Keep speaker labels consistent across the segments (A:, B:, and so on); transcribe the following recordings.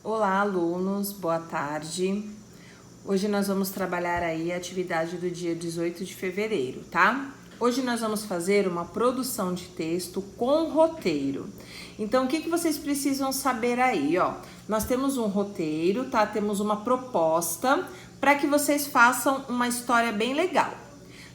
A: Olá, alunos, boa tarde. Hoje nós vamos trabalhar aí a atividade do dia 18 de fevereiro, tá? Hoje nós vamos fazer uma produção de texto com roteiro. Então, o que vocês precisam saber aí, ó? Nós temos um roteiro, tá? Temos uma proposta para que vocês façam uma história bem legal.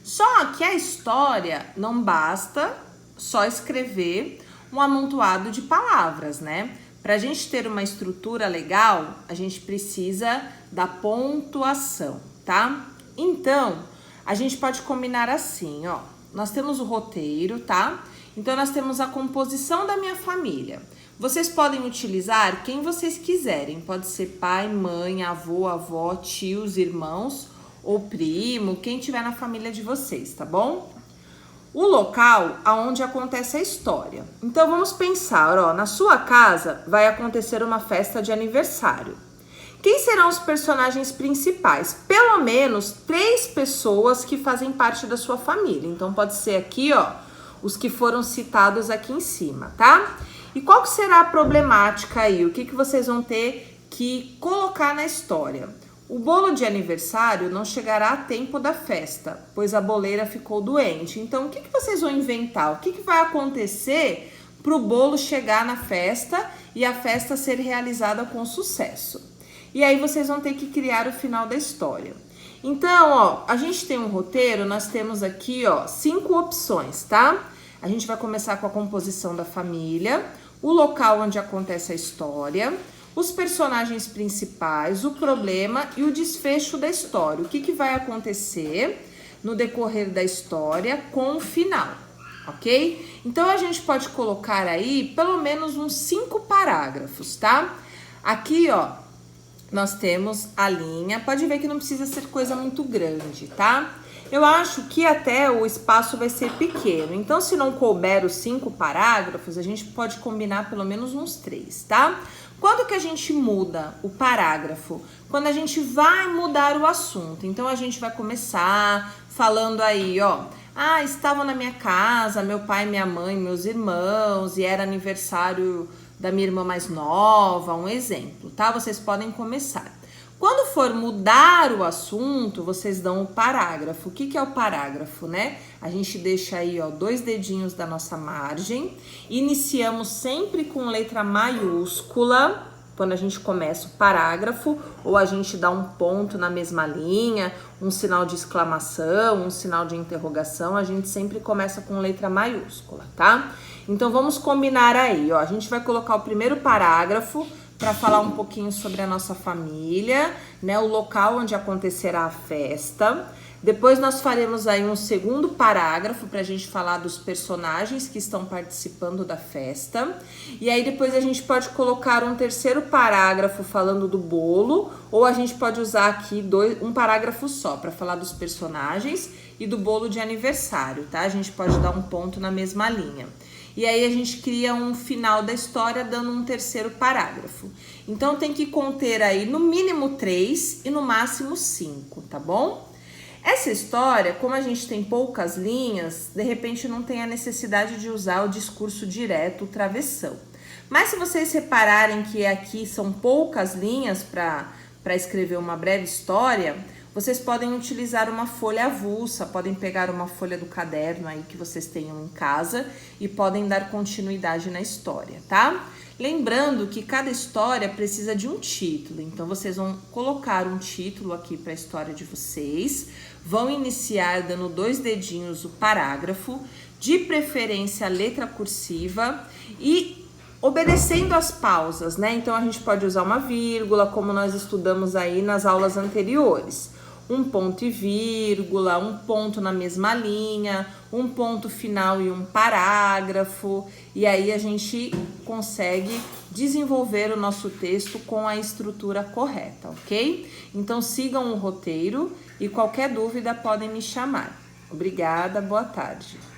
A: Só que a história não basta só escrever um amontoado de palavras, né? Para a gente ter uma estrutura legal, a gente precisa da pontuação, tá? Então, a gente pode combinar assim, ó. Nós temos o roteiro, tá? Então, nós temos a composição da minha família. Vocês podem utilizar quem vocês quiserem. Pode ser pai, mãe, avô, avó, tios, irmãos ou primo, quem tiver na família de vocês, tá bom? O local aonde acontece a história. Então vamos pensar, ó, na sua casa vai acontecer uma festa de aniversário. Quem serão os personagens principais? Pelo menos 3 pessoas que fazem parte da sua família. Então pode ser aqui, ó, os que foram citados aqui em cima, tá? E qual que será a problemática aí? O que vocês vão ter que colocar na história? O bolo de aniversário não chegará a tempo da festa, pois a boleira ficou doente. Então, o que vocês vão inventar? O que vai acontecer para o bolo chegar na festa e a festa ser realizada com sucesso? E aí vocês vão ter que criar o final da história. Então, ó, a gente tem um roteiro, nós temos aqui, ó, 5 opções, tá? A gente vai começar com a composição da família, o local onde acontece a história, os personagens principais, o problema e o desfecho da história. O que vai acontecer no decorrer da história com o final, ok? Então, a gente pode colocar aí pelo menos uns 5 parágrafos, tá? Aqui, ó, nós temos a linha. Pode ver que não precisa ser coisa muito grande, tá? Eu acho que até o espaço vai ser pequeno. Então, se não couber os 5 parágrafos, a gente pode combinar pelo menos uns 3, tá? Quando que a gente muda o parágrafo? Quando a gente vai mudar o assunto. Então, a gente vai começar falando aí, ó. Ah, estavam na minha casa, meu pai, minha mãe, meus irmãos, e era aniversário da minha irmã mais nova, um exemplo, tá? Vocês podem começar. Quando for mudar o assunto, vocês dão o parágrafo. O que é o parágrafo, né? A gente deixa aí, ó, 2 dedinhos da nossa margem. Iniciamos sempre com letra maiúscula, quando a gente começa o parágrafo, ou a gente dá um ponto na mesma linha, um sinal de exclamação, um sinal de interrogação, a gente sempre começa com letra maiúscula, tá? Então, vamos combinar aí, ó. A gente vai colocar o primeiro parágrafo para falar um pouquinho sobre a nossa família, né, o local onde acontecerá a festa. Depois nós faremos aí um segundo parágrafo para a gente falar dos personagens que estão participando da festa. E aí depois a gente pode colocar um terceiro parágrafo falando do bolo, ou a gente pode usar aqui um parágrafo só para falar dos personagens e do bolo de aniversário, tá? A gente pode dar um ponto na mesma linha. E aí a gente cria um final da história dando um terceiro parágrafo. Então tem que conter aí no mínimo 3 e no máximo 5, tá bom? Essa história, como a gente tem poucas linhas, de repente não tem a necessidade de usar o discurso direto, o travessão. Mas se vocês repararem que aqui são poucas linhas para escrever uma breve história, vocês podem utilizar uma folha avulsa, podem pegar uma folha do caderno aí que vocês tenham em casa e podem dar continuidade na história, tá? Lembrando que cada história precisa de um título, então vocês vão colocar um título aqui para a história de vocês, vão iniciar dando 2 dedinhos o parágrafo, de preferência a letra cursiva e obedecendo as pausas, né? Então a gente pode usar uma vírgula, como nós estudamos aí nas aulas anteriores. Um ponto e vírgula, um ponto na mesma linha, um ponto final e um parágrafo. E aí a gente consegue desenvolver o nosso texto com a estrutura correta, ok? Então sigam o roteiro e qualquer dúvida podem me chamar. Obrigada, boa tarde.